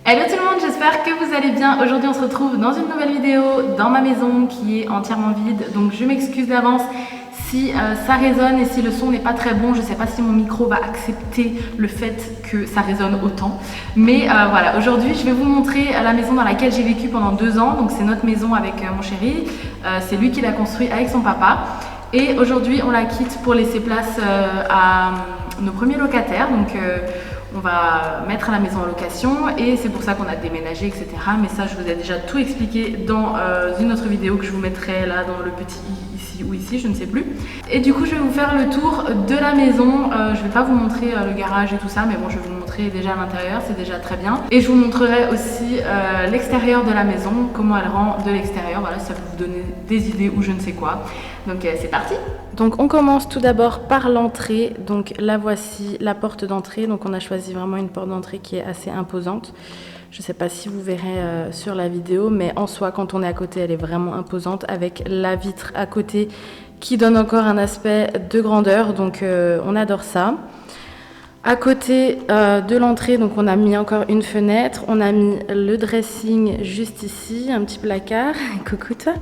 Hello tout le monde, j'espère que vous allez bien. Aujourd'hui on se retrouve dans une nouvelle vidéo dans ma maison qui est entièrement vide. Donc je m'excuse d'avance si ça résonne et si le son n'est pas très bon. Je ne sais pas si mon micro va accepter le fait que ça résonne autant. Mais voilà, aujourd'hui je vais vous montrer la maison dans laquelle j'ai vécu pendant 2 ans. Donc c'est notre maison avec mon chéri. C'est lui qui l'a construit avec son papa. Et aujourd'hui on la quitte pour laisser place à nos premiers locataires. Donc on va mettre la maison en location et c'est pour ça qu'on a déménagé, etc. Mais ça, je vous ai déjà tout expliqué dans une autre vidéo que je vous mettrai là dans le petit ici ou ici, je ne sais plus. Et du coup, je vais vous faire le tour de la maison. Je ne vais pas vous montrer le garage et tout ça, mais bon, je vais vous montrer déjà à l'intérieur, c'est déjà très bien. Et je vous montrerai aussi l'extérieur de la maison, comment elle rend de l'extérieur. Voilà, ça peut vous donner des idées ou je ne sais quoi. Donc c'est parti. Donc on commence tout d'abord par l'entrée. Donc la voici, la porte d'entrée. Donc on a choisi vraiment une porte d'entrée qui est assez imposante. Je ne sais pas si vous verrez sur la vidéo, mais en soi, quand on est à côté, elle est vraiment imposante avec la vitre à côté qui donne encore un aspect de grandeur. Donc on adore ça. À côté de l'entrée, donc on a mis encore une fenêtre. On a mis le dressing juste ici, un petit placard. Coucou toi.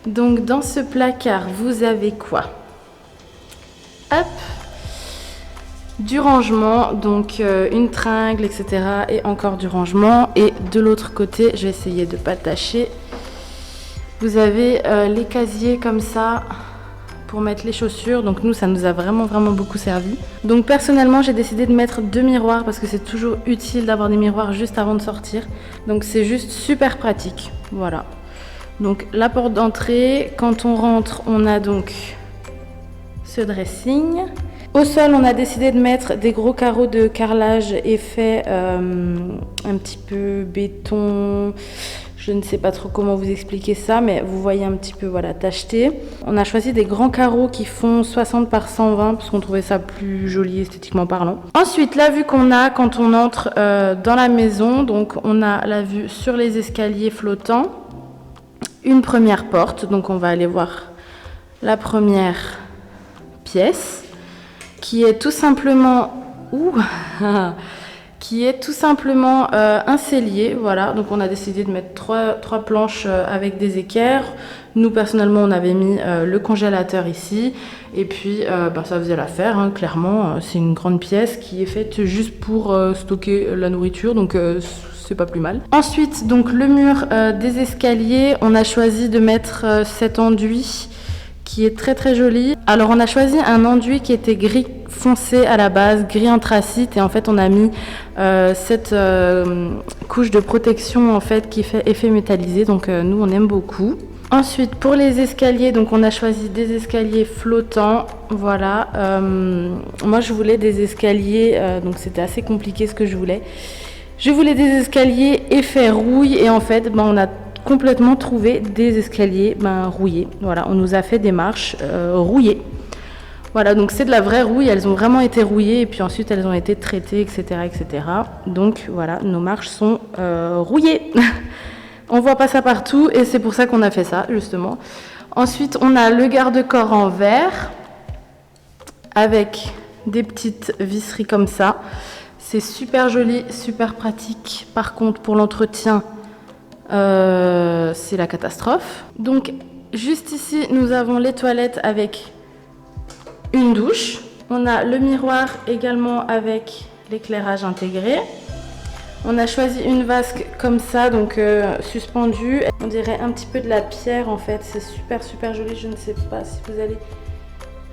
Donc dans ce placard, vous avez quoi? Hop, du rangement, donc une tringle, etc. Et encore du rangement. Et de l'autre côté, je vais essayer de ne pas tâcher. Vous avez les casiers comme ça pour mettre les chaussures. Donc nous, ça nous a vraiment beaucoup servi. Donc personnellement, j'ai décidé de mettre 2 miroirs parce que c'est toujours utile d'avoir des miroirs juste avant de sortir. Donc c'est juste super pratique. Voilà. Donc la porte d'entrée, quand on rentre, on a donc ce dressing. Au sol, on a décidé de mettre des gros carreaux de carrelage effet un petit peu béton. Je ne sais pas trop comment vous expliquer ça, mais vous voyez un petit peu, voilà, tacheté. On a choisi des grands carreaux qui font 60 par 120 parce qu'on trouvait ça plus joli esthétiquement parlant. Ensuite, la vue qu'on a quand on entre dans la maison, donc on a la vue sur les escaliers flottants. Une première porte, donc on va aller voir la première pièce qui est tout simplement un cellier. Voilà, donc on a décidé de mettre trois planches avec des équerres. Nous personnellement on avait mis le congélateur ici et puis ça faisait l'affaire, hein, clairement. C'est une grande pièce qui est faite juste pour stocker la nourriture, donc c'est pas plus mal. Ensuite, donc le mur des escaliers, on a choisi de mettre cet enduit qui est très joli. Alors on a choisi un enduit qui était gris foncé à la base, gris anthracite, et en fait on a mis cette couche de protection en fait qui fait effet métallisé, donc nous on aime beaucoup. Ensuite, pour les escaliers, donc on a choisi des escaliers flottants. Voilà, moi je voulais des escaliers, donc c'était assez compliqué ce que je voulais. Je voulais des escaliers effet rouille et en fait, on a complètement trouvé des escaliers rouillés. Voilà, on nous a fait des marches rouillées. Voilà, donc c'est de la vraie rouille, elles ont vraiment été rouillées et puis ensuite elles ont été traitées, etc. etc. Donc voilà, nos marches sont rouillées. On voit pas ça partout et c'est pour ça qu'on a fait ça, justement. Ensuite, on a le garde-corps en verre avec des petites visseries comme ça. C'est super joli, super pratique. Par contre, pour l'entretien, c'est la catastrophe. Donc, juste ici, nous avons les toilettes avec une douche. On a le miroir également avec l'éclairage intégré. On a choisi une vasque comme ça, donc suspendue. On dirait un petit peu de la pierre en fait. C'est super joli. Je ne sais pas si vous allez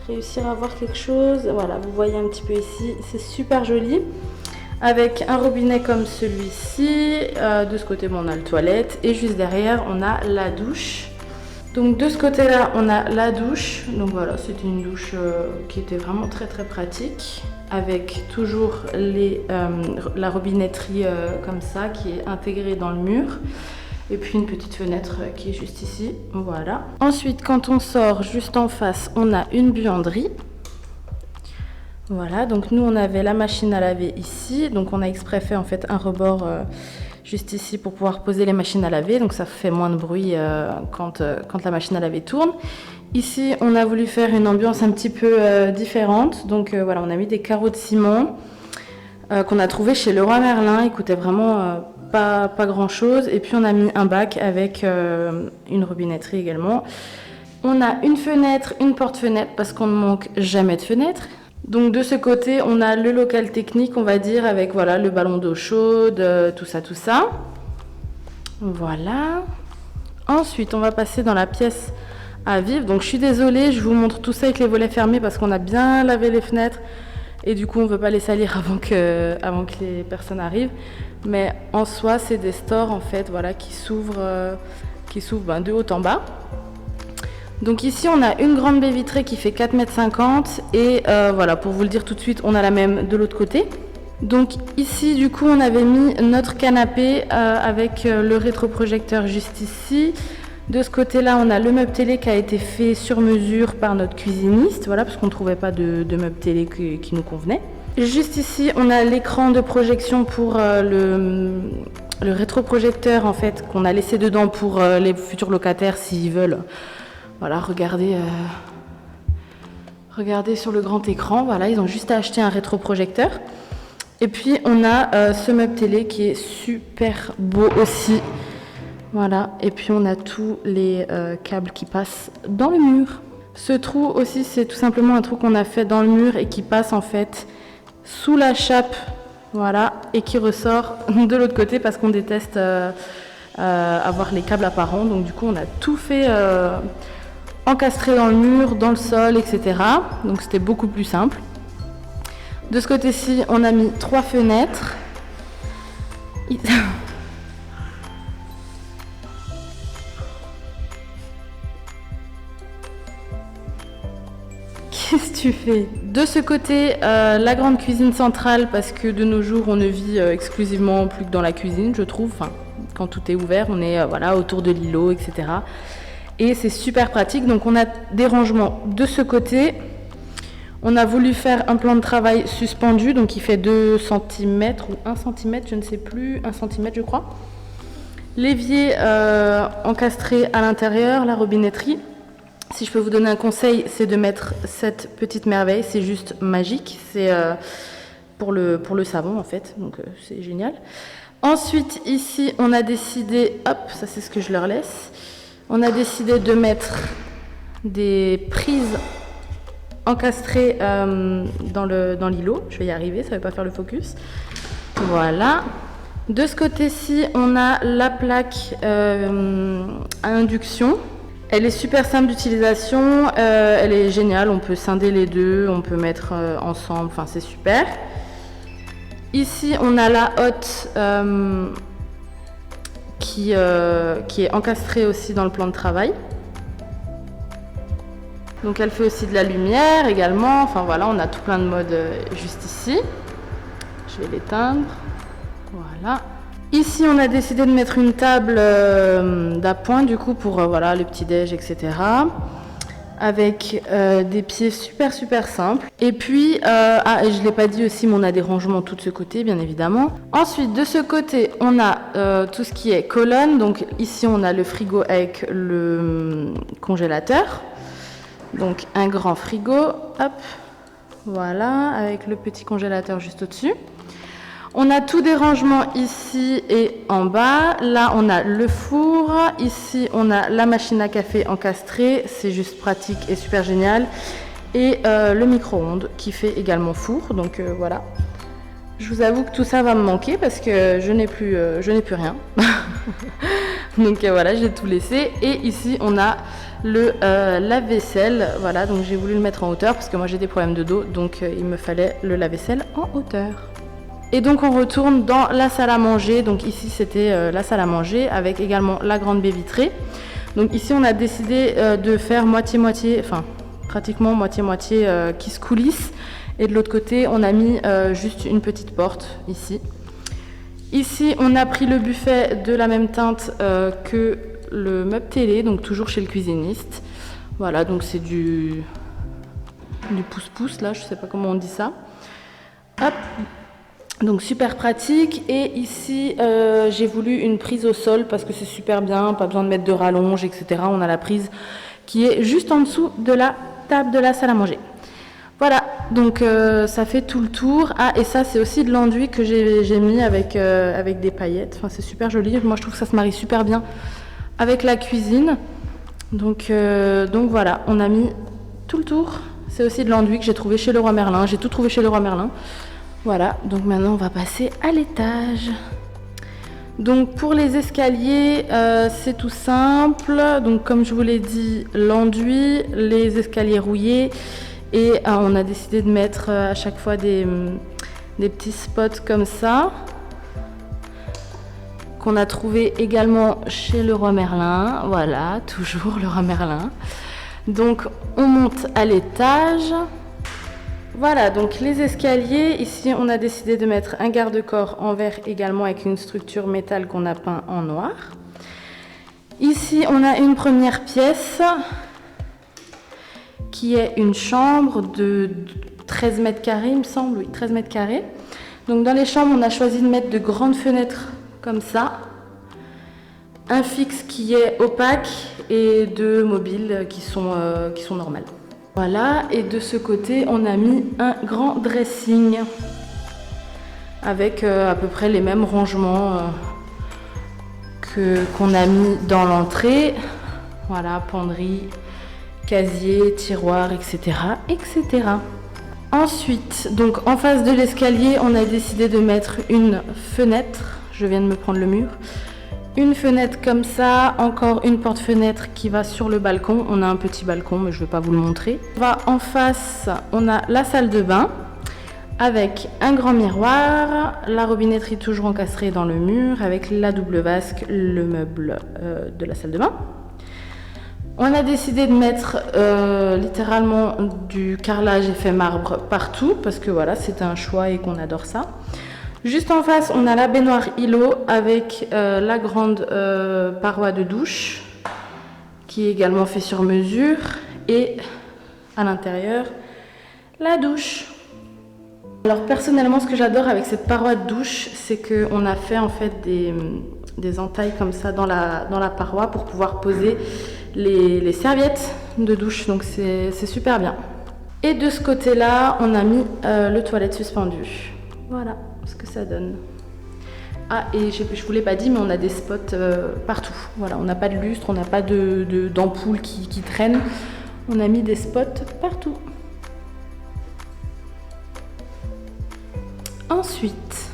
réussir à voir quelque chose. Voilà, vous voyez un petit peu ici. C'est super joli. Avec un robinet comme celui-ci. De ce côté, on a le toilette. Et juste derrière, on a la douche. Donc de ce côté-là, on a la douche. Donc voilà, c'était une douche qui était vraiment très pratique. Avec toujours la robinetterie comme ça, qui est intégrée dans le mur. Et puis une petite fenêtre qui est juste ici. Voilà. Ensuite, quand on sort, juste en face, on a une buanderie. Voilà, donc nous on avait la machine à laver ici, donc on a exprès fait en fait un rebord juste ici pour pouvoir poser les machines à laver, donc ça fait moins de bruit quand la machine à laver tourne. Ici on a voulu faire une ambiance un petit peu différente, donc voilà, on a mis des carreaux de ciment qu'on a trouvé chez Leroy Merlin. Il coûtait vraiment pas grand chose. Et puis on a mis un bac avec une robinetterie également. On a une fenêtre, une porte-fenêtre parce qu'on ne manque jamais de fenêtres. Donc de ce côté, on a le local technique, on va dire, avec voilà, le ballon d'eau chaude, tout ça. Voilà. Ensuite, on va passer dans la pièce à vivre. Donc je suis désolée, je vous montre tout ça avec les volets fermés parce qu'on a bien lavé les fenêtres. Et du coup, on ne veut pas les salir avant que les personnes arrivent. Mais en soi, c'est des stores en fait, voilà, qui s'ouvrent de haut en bas. Donc ici, on a une grande baie vitrée qui fait 4,50 m et voilà, pour vous le dire tout de suite, on a la même de l'autre côté. Donc ici, du coup, on avait mis notre canapé avec le rétroprojecteur juste ici. De ce côté-là, on a le meuble télé qui a été fait sur mesure par notre cuisiniste, voilà, parce qu'on ne trouvait pas de meuble télé qui nous convenait. Juste ici, on a l'écran de projection pour le rétroprojecteur en fait qu'on a laissé dedans pour les futurs locataires s'ils veulent. Voilà, regardez sur le grand écran. Voilà, ils ont juste à acheter un rétroprojecteur. Et puis on a ce meuble télé qui est super beau aussi. Voilà, et puis on a tous les câbles qui passent dans le mur. Ce trou aussi, c'est tout simplement un trou qu'on a fait dans le mur et qui passe en fait sous la chape, voilà, et qui ressort de l'autre côté parce qu'on déteste avoir les câbles apparents. Donc du coup, on a tout fait encastré dans le mur, dans le sol, etc. Donc c'était beaucoup plus simple. De ce côté-ci, on a mis 3 fenêtres. Qu'est-ce que tu fais? De ce côté, la grande cuisine centrale, parce que de nos jours, on ne vit exclusivement plus que dans la cuisine, je trouve. Enfin, quand tout est ouvert, on est voilà, autour de l'îlot, etc. Et c'est super pratique. Donc on a des rangements de ce côté. On a voulu faire un plan de travail suspendu, donc il fait 2 cm ou 1 cm, je ne sais plus, 1 cm je crois. L'évier encastré à l'intérieur, la robinetterie. Si je peux vous donner un conseil, c'est de mettre cette petite merveille, c'est juste magique. C'est pour le savon en fait, donc c'est génial. Ensuite ici on a décidé, hop, ça c'est ce que je leur laisse. On a décidé de mettre des prises encastrées dans l'îlot. Je vais y arriver, ça ne va pas faire le focus. Voilà. De ce côté-ci, on a la plaque à induction. Elle est super simple d'utilisation, elle est géniale, on peut scinder les deux, on peut mettre ensemble, enfin c'est super. Ici, on a la hotte qui est encastrée aussi dans le plan de travail. Donc elle fait aussi de la lumière également, enfin voilà, on a tout plein de modes juste ici. Je vais l'éteindre, voilà. Ici on a décidé de mettre une table d'appoint du coup pour voilà, le petit-déj, etc. Avec des pieds super simples. Et puis, et je ne l'ai pas dit aussi, mais on a des rangements tout de ce côté, bien évidemment. Ensuite, de ce côté, on a tout ce qui est colonne. Donc ici, on a le frigo avec le congélateur. Donc un grand frigo, hop, voilà, avec le petit congélateur juste au-dessus. On a tous des rangements ici et en bas. Là, on a le four. Ici, on a la machine à café encastrée. C'est juste pratique et super génial. Et le micro-ondes qui fait également four. Donc voilà. Je vous avoue que tout ça va me manquer parce que je n'ai plus rien. Donc voilà, j'ai tout laissé. Et ici, on a le lave-vaisselle. Voilà, donc j'ai voulu le mettre en hauteur parce que moi j'ai des problèmes de dos. Donc il me fallait le lave-vaisselle en hauteur. Et donc on retourne dans la salle à manger. Donc ici c'était la salle à manger avec également la grande baie vitrée. Donc ici on a décidé de faire moitié-moitié, enfin pratiquement moitié-moitié qui se coulisse. Et de l'autre côté on a mis juste une petite porte ici. Ici on a pris le buffet de la même teinte que le meuble télé, donc toujours chez le cuisiniste. Voilà, donc c'est du pouce-pouce là, je sais pas comment on dit ça. Hop. Donc super pratique. Et ici j'ai voulu une prise au sol parce que c'est super bien, pas besoin de mettre de rallonge, etc. On a la prise qui est juste en dessous de la table de la salle à manger. Voilà, donc ça fait tout le tour. Ah, et ça c'est aussi de l'enduit que j'ai mis avec des paillettes. Enfin, c'est super joli. Moi je trouve que ça se marie super bien avec la cuisine. Donc voilà, on a mis tout le tour. C'est aussi de l'enduit que j'ai trouvé chez Leroy Merlin. J'ai tout trouvé chez Leroy Merlin. Voilà, donc maintenant on va passer à l'étage. Donc pour les escaliers, c'est tout simple. Donc comme je vous l'ai dit, l'enduit, les escaliers rouillés. Et on a décidé de mettre à chaque fois des petits spots comme ça. Qu'on a trouvé également chez Leroy Merlin. Voilà, toujours Leroy Merlin. Donc on monte à l'étage. Voilà, donc les escaliers, ici on a décidé de mettre un garde-corps en verre également avec une structure métal qu'on a peint en noir. Ici on a une première pièce qui est une chambre de 13 mètres carrés, il me semble, oui, 13 mètres carrés. Donc dans les chambres on a choisi de mettre de grandes fenêtres comme ça. Un fixe qui est opaque et deux mobiles qui sont normales. Voilà, et de ce côté, on a mis un grand dressing avec à peu près les mêmes rangements qu'on a mis dans l'entrée. Voilà, penderie, casier, tiroir, etc., etc. Ensuite, donc en face de l'escalier, on a décidé de mettre une fenêtre. Je viens de me prendre le mur. Une fenêtre comme ça, encore une porte-fenêtre qui va sur le balcon. On a un petit balcon, mais je ne vais pas vous le montrer. En face, on a la salle de bain avec un grand miroir, la robinetterie toujours encastrée dans le mur avec la double vasque, le meuble de la salle de bain. On a décidé de mettre littéralement du carrelage effet marbre partout parce que voilà, c'est un choix et qu'on adore ça. Juste en face, on a la baignoire îlot avec la grande paroi de douche qui est également fait sur mesure et à l'intérieur, la douche. Alors personnellement, ce que j'adore avec cette paroi de douche, c'est qu'on a fait en fait des entailles comme ça dans la paroi pour pouvoir poser les serviettes de douche, donc c'est super bien. Et de ce côté-là, on a mis le toilette suspendu. Voilà ce que ça donne. Ah, et je vous l'ai pas dit, mais on a des spots partout. Voilà, on n'a pas de lustre, on n'a pas d'ampoule qui traîne. On a mis des spots partout. Ensuite,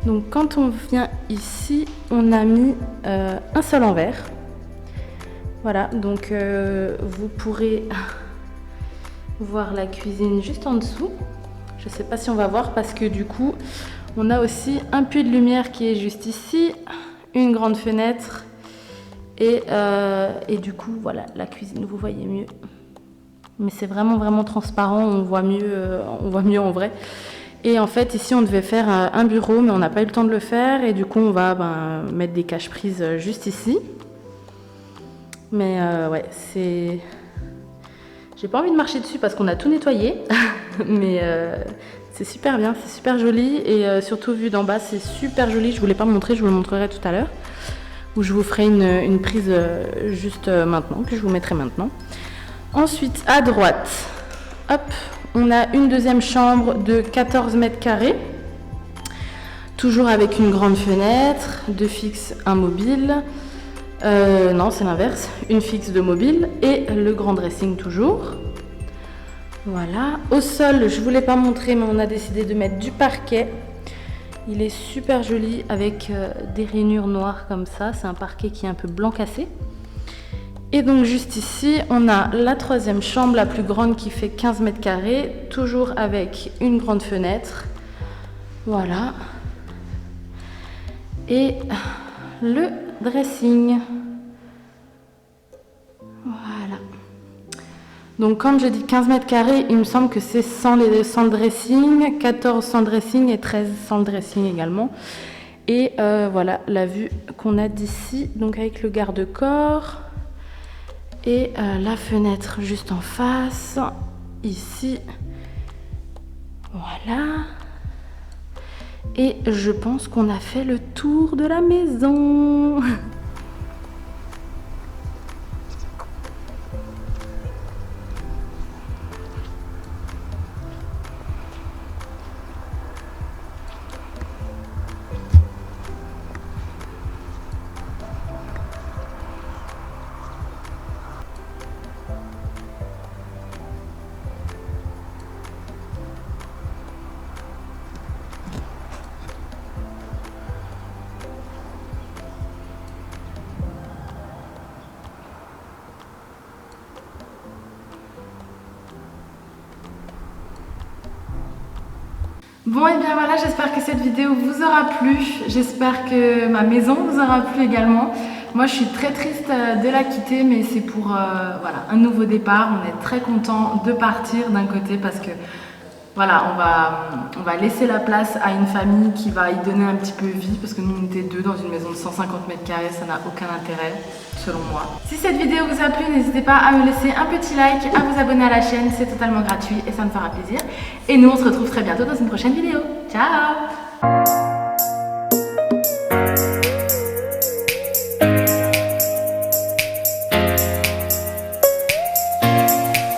donc quand on vient ici, on a mis un sol en verre. Voilà, donc vous pourrez voir la cuisine juste en dessous. Je ne sais pas si on va voir parce que du coup, on a aussi un puits de lumière qui est juste ici, une grande fenêtre et du coup, voilà, la cuisine, vous voyez mieux. Mais c'est vraiment transparent, on voit mieux en vrai. Et en fait, ici, on devait faire un bureau, mais on n'a pas eu le temps de le faire. Et du coup, on va mettre des cache-prises juste ici. Mais ouais, c'est... J'ai pas envie de marcher dessus parce qu'on a tout nettoyé. Mais c'est super bien, c'est super joli. Et surtout, vu d'en bas, c'est super joli. Je ne vous l'ai pas montré, je vous le montrerai tout à l'heure. Où je vous ferai une prise juste maintenant, que je vous mettrai maintenant. Ensuite, à droite, hop, on a une deuxième chambre de 14 mètres carrés. Toujours avec une grande fenêtre, deux fixes, un mobile. Non, c'est l'inverse, une fixe, deux mobiles. Et le grand dressing toujours. Voilà. Au sol, je ne vous l'ai pas montré, mais on a décidé de mettre du parquet. Il est super joli avec des rainures noires comme ça. C'est un parquet qui est un peu blanc cassé. Et donc juste ici, on a la troisième chambre, la plus grande qui fait 15 mètres carrés, toujours avec une grande fenêtre. Voilà. Et le dressing. Voilà. Donc quand je dis 15 mètres carrés, il me semble que c'est sans le dressing, 14 sans dressing et 13 sans le dressing également. Et voilà la vue qu'on a d'ici, donc avec le garde-corps. Et la fenêtre juste en face, ici, voilà. Et je pense qu'on a fait le tour de la maison. Bon et bien voilà, j'espère que cette vidéo vous aura plu, j'espère que ma maison vous aura plu également. Moi je suis très triste de la quitter, mais c'est pour voilà, un nouveau départ. On est très content de partir d'un côté parce que voilà, on va laisser la place à une famille qui va y donner un petit peu vie, parce que nous on était deux dans une maison de 150 mètres carrés, ça n'a aucun intérêt selon moi. Si cette vidéo vous a plu, n'hésitez pas à me laisser un petit like, à vous abonner à la chaîne, c'est totalement gratuit et ça me fera plaisir. Et nous on se retrouve très bientôt dans une prochaine vidéo. Ciao!